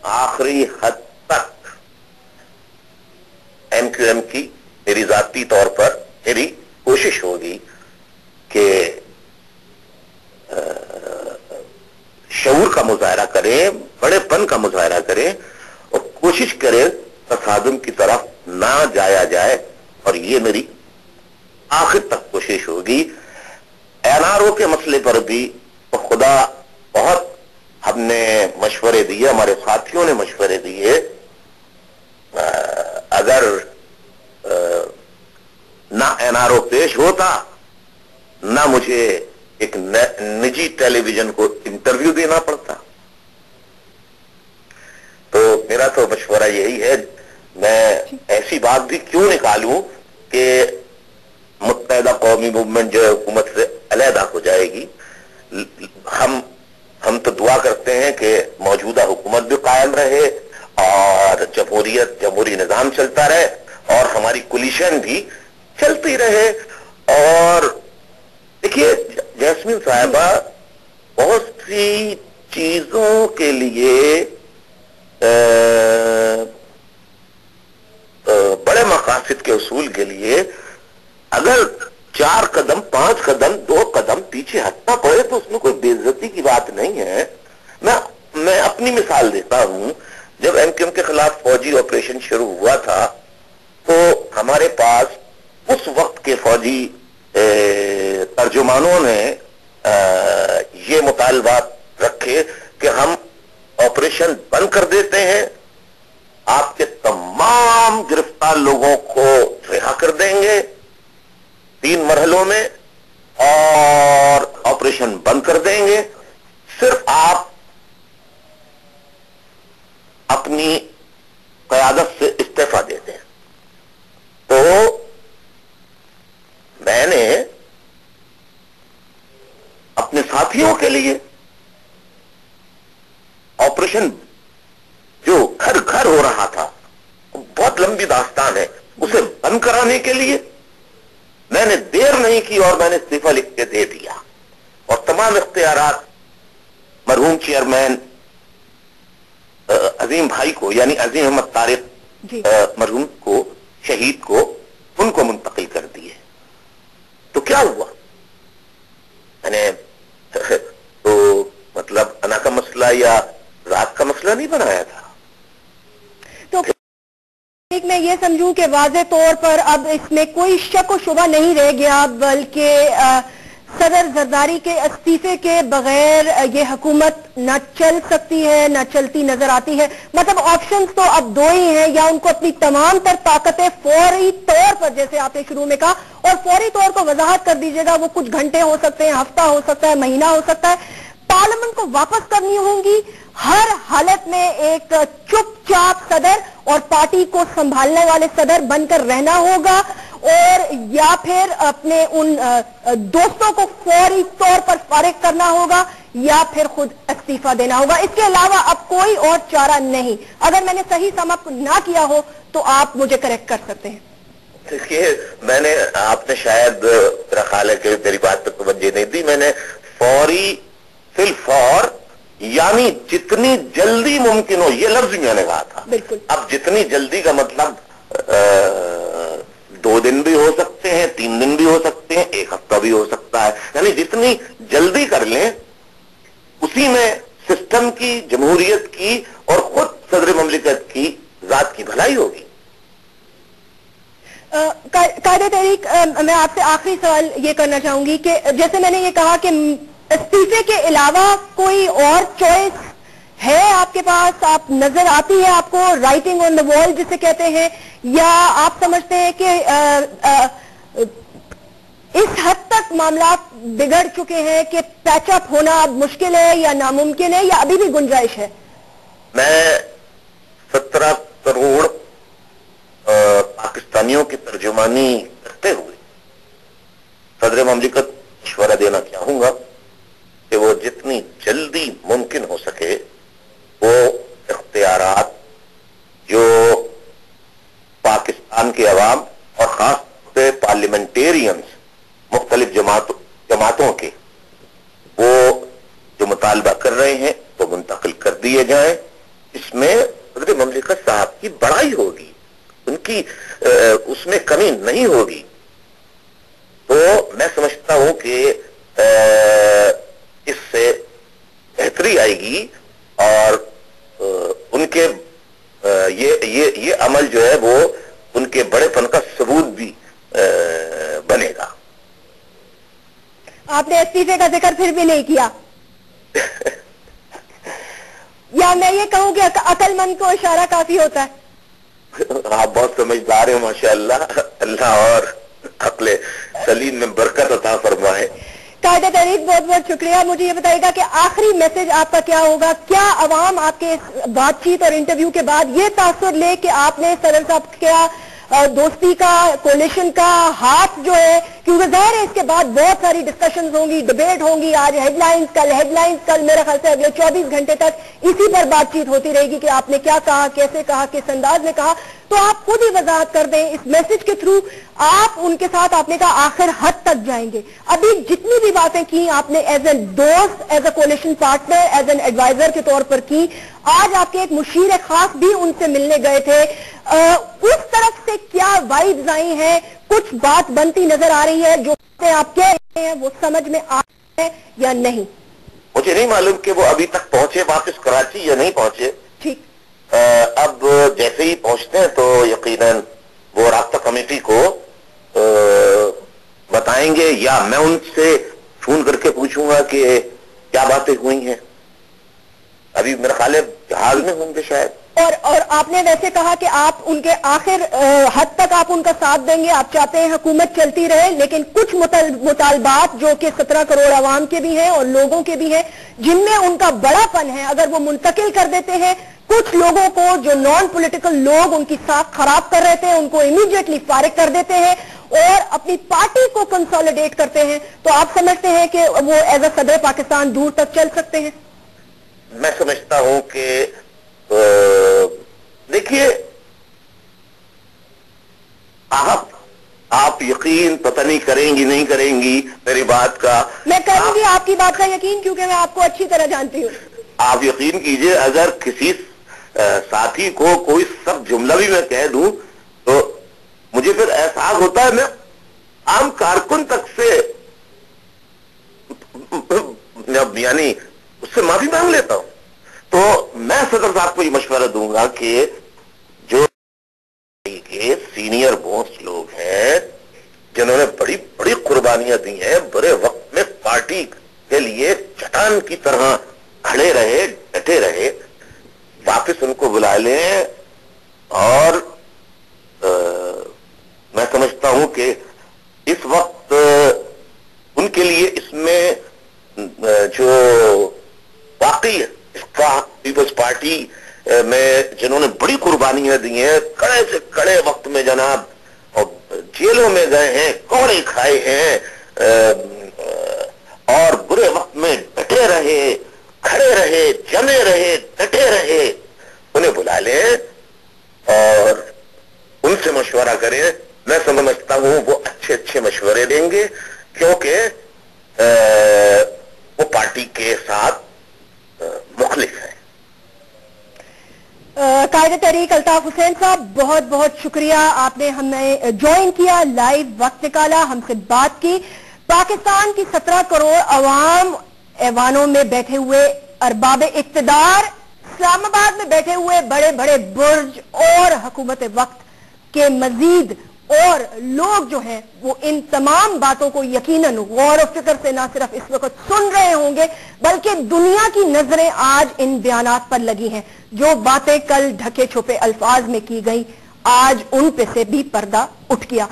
آخری حد تک ایم کیو ایم کی میری ذاتی طور پر میری کوشش ہوگی کہ شعور کا مظاہرہ کریں، بڑے پن کا مظاہرہ کریں اور کوشش کریں تصادم کی طرف نہ جایا جائے، اور یہ میری آخر تک کوشش ہوگی۔ این آر او کے مسئلے پر بھی خدا بہت ہم نے مشورے دیے، ہمارے ساتھیوں نے مشورے دیے، اگر نہ این آر او پیش ہوتا نہ مجھے ایک نجی ٹیلی ویژن کو انٹرویو دینا پڑتا، تو میرا تو مشورہ یہی ہے، میں ایسی بات بھی کیوں نکالوں کہ متحدہ قومی موومنٹ جو ہے حکومت سے علیحدہ ہو جائے گی۔ ہم تو دعا کرتے ہیں کہ موجودہ حکومت بھی قائم رہے اور جمہوری نظام چلتا رہے اور ہماری کولیشن بھی چلتی رہے۔ اور دیکھیے جیسمین صاحبہ، بہت سی چیزوں کے لیے بڑے مقاصد کے حصول کے لیے اگر 4 قدم 5 قدم 2 قدم پیچھے ہٹنا پڑے تو اس میں کوئی بے عزتی کی بات نہیں ہے۔ میں اپنی مثال دیتا ہوں، جب ایم کیو ایم کے خلاف فوجی آپریشن شروع ہوا تھا تو ہمارے پاس اس وقت کے فوجی ترجمانوں نے یہ مطالبات رکھے کہ ہم آپریشن بند کر دیتے ہیں، آپ کے تمام گرفتار لوگوں کو رہا کر دیں گے 3 مرحلوں میں اور آپریشن بند کر دیں گے، صرف آپ اپنی قیادت سے استعفیٰ دے دیں۔ تو میں نے اپنے ساتھیوں کے لیے آپریشن جو گھر گھر ہو رہا تھا، بہت لمبی داستان ہے، اسے بند کرانے کے لیے میں نے دیر نہیں کی اور میں نے استعفیٰ لکھ کے دے دیا، اور تمام اختیارات مرحوم چیئرمین عظیم بھائی کو، یعنی عظیم احمد طارق مرحوم کو، شہید کو، ان کو منتقل کر دیے۔ تو کیا ہوا؟ میں نے تو مطلب انا کا مسئلہ یا رات کا مسئلہ نہیں بنایا تھا۔ تو میں یہ سمجھوں کہ واضح طور پر اب اس میں کوئی شک و شبہ نہیں رہ گیا، بلکہ صدر زرداری کے استعفے کے بغیر یہ حکومت نہ چل سکتی ہے، نہ چلتی نظر آتی ہے۔ مطلب آپشنز تو اب 2 ہی ہیں، یا ان کو اپنی تمام تر طاقتیں فوری طور پر، جیسے آپ نے شروع میں کہا، اور فوری طور پر وضاحت کر دیجیے گا، وہ کچھ گھنٹے ہو سکتے ہیں، ہفتہ ہو سکتا ہے، مہینہ ہو سکتا ہے، پارلیمنٹ کو واپس کرنی ہوں گی ہر حالت میں، ایک چپ چاپ صدر اور پارٹی کو سنبھالنے والے صدر بن کر رہنا ہوگا، اور یا پھر اپنے ان دوستوں کو فوری طور پر فارغ کرنا ہوگا، یا پھر خود استعفیٰ دینا ہوگا۔ اس کے علاوہ اب کوئی اور چارہ نہیں۔ اگر میں نے صحیح سم اپ نہ کیا ہو تو آپ مجھے کریکٹ کر سکتے ہیں۔ دیکھیے، میں نے، آپ نے شاید میرا خیال ہے کہ میری بات پہ توجہ نہیں دی، میں نے فوری فی الفور یعنی جتنی جلدی ممکن ہو، یہ لفظ میں نے کہا تھا۔ بالکل۔ اب جتنی جلدی کا مطلب 2 دن بھی ہو سکتے ہیں، 3 دن بھی ہو سکتے ہیں، 1 ہفتہ بھی ہو سکتا ہے، یعنی جتنی جلدی کر لیں اسی میں سسٹم کی، جمہوریت کی اور خود صدر مملکت کی ذات کی بھلائی ہوگی۔ قائد تحریک، میں آپ سے آخری سوال یہ کرنا چاہوں گی کہ جیسے میں نے یہ کہا کہ استعفے کے علاوہ کوئی اور چوائس ہے آپ کے پاس، آپ نظر آتی ہے آپ کو، رائٹنگ آن دا وال جسے کہتے ہیں، یا آپ سمجھتے ہیں کہ اس حد تک معاملات بگڑ چکے ہیں کہ پیچ اپ ہونا اب مشکل ہے یا ناممکن ہے، یا ابھی بھی گنجائش ہے؟ میں 17 کروڑ پاکستانیوں کی ترجمانی کرتے ہوئے صدر مملکت مشورہ دینا چاہوں گا کہ وہ جتنی جلدی ممکن ہو سکے وہ اختیارات جو پاکستان کے عوام اور خاص طور پہ پارلیمنٹیرینز مختلف جماعتوں کے وہ جو مطالبہ کر رہے ہیں وہ منتقل کر دیے جائیں۔ اس اس میں صدر مملکت صاحب کی بڑائی ہوگی, ان کی اس میں کمی نہیں ہوگی. تو میں سمجھتا ہوں کہ اس سے بہتری آئے گی اور ان کے یہ عمل جو ہے وہ ان کے بڑے پن کا ثبوت بھی بنے گا. آپ نے استعفے کا ذکر پھر بھی نہیں کیا یا میں یہ کہوں کہ عقل مند کو اشارہ کافی ہوتا ہے. آپ بہت سمجھدار ہیں ماشاءاللہ, اللہ اور عقل سلیم میں برکت عطا فرمائے. قائد تحریک بہت بہت شکریہ. مجھے یہ بتائیے گا کہ آخری میسج آپ کا کیا ہوگا؟ کیا عوام آپ کے بات چیت اور انٹرویو کے بعد یہ تاثر لے کہ آپ نے صدر صاحب کیا دوستی کا, کولیشن کا ہاتھ جو ہے, کیونکہ ظاہر ہے اس کے بعد بہت ساری ڈسکشنز ہوں گی, ڈیبیٹ ہوں گی, آج ہیڈ لائنز, کل میرے خیال سے اگلے 24 گھنٹے تک اسی پر بات چیت ہوتی رہے گی کہ آپ نے کیا کہا, کیسے کہا, کس انداز میں کہا. تو آپ خود ہی وضاحت کر دیں اس میسج کے تھرو. آپ ان کے ساتھ آپ نے کہا آخر حد تک جائیں گے. ابھی جتنی بھی باتیں کی آپ نے ایز اے دوست, as a coalition partner, as an adviser کے طور پر کی. آج آپ کے ایک مشیر خاص بھی ان سے ملنے گئے تھے. اس طرف سے کیا وائبز آئی ہیں؟ کچھ بات بنتی نظر آ رہی ہے؟ جو آپ کہہ رہے ہیں وہ سمجھ میں آ رہا ہے یا نہیں؟ مجھے نہیں معلوم کہ وہ ابھی تک پہنچے واپس کراچی یا نہیں پہنچے. ٹھیک, اب جیسے ہی پہنچتے ہیں تو یقیناً وہ رابطہ کمیٹی کو بتائیں گے, یا میں ان سے فون کر کے پوچھوں گا کہ کیا باتیں ہوئی ہیں. ابھی میرا خیال ہے جہاز میں ہوں گے شاید. اور آپ نے ویسے کہا کہ آپ ان کے آخر حد تک آپ ان کا ساتھ دیں گے. آپ چاہتے ہیں حکومت چلتی رہے, لیکن کچھ مطالبات جو کہ 17 کروڑ عوام کے بھی ہیں اور لوگوں کے بھی ہیں, جن میں ان کا بڑا پن ہے, اگر وہ منتقل کر دیتے ہیں کچھ لوگوں کو, جو نان پولیٹیکل لوگ ان کی ساکھ خراب کر رہے تھے, ان کو امیڈیٹلی فارغ کر دیتے ہیں اور اپنی پارٹی کو کنسولیڈیٹ کرتے ہیں, تو آپ سمجھتے ہیں کہ وہ ایز اے صدر پاکستان دور تک چل سکتے ہیں؟ میں سمجھتا ہوں کہ دیکھیے, آپ یقین پتہ نہیں کریں گی نہیں کریں گی میری بات کا. میں کروں گی آپ کی بات کا یقین, کیونکہ میں آپ کو اچھی طرح جانتی ہوں. آپ یقین کیجئے, اگر کسی ساتھی کو کوئی سب جملہ بھی میں کہہ دوں تو مجھے پھر احساس ہوتا ہے میں عام کارکن تک سے یعنی اس سے معافی مانگ لیتا ہوں. تو میں صدر صاحب کو یہ مشورہ دوں گا کہ جو سینئر موسٹ لوگ ہیں, جنہوں نے بڑی بڑی قربانیاں دی ہیں, برے وقت میں پارٹی کے لیے چٹان کی طرح کھڑے رہے, ڈٹے رہے, واپس ان کو بلا لیں. اور میں سمجھتا ہوں کہ اس وقت ان کے لیے اس میں جو واقعی اس کا پیپلز پارٹی میں جنہوں نے بڑی قربانیاں دی ہیں, کڑے سے کڑے وقت میں جناب, اور جیلوں میں گئے ہیں, کوڑے کھائے ہیں, اور برے وقت میں ڈٹے رہے, کھڑے رہے, جمے رہے, ڈٹے رہے, انہیں بلا لیں اور ان سے مشورہ کریں. میں سمجھتا ہوں وہ اچھے اچھے مشورے دیں گے, کیونکہ وہ پارٹی کے ساتھ مخلص ہے. قائد تحریک الطاف حسین صاحب, بہت بہت شکریہ, آپ نے ہمیں جوائن کیا, لائیو وقت نکالا, ہم سے بات کی. پاکستان کی 17 کروڑ عوام ایوانوں میں بیٹھے ہوئے ارباب اقتدار, اسلام آباد میں بیٹھے ہوئے بڑے بڑے برج اور حکومت وقت کے مزید اور لوگ جو ہیں وہ ان تمام باتوں کو یقیناً غور و فکر سے نہ صرف اس وقت سن رہے ہوں گے, بلکہ دنیا کی نظریں آج ان بیانات پر لگی ہیں. جو باتیں کل ڈھکے چھپے الفاظ میں کی گئی, آج ان پہ سے بھی پردہ اٹھ گیا.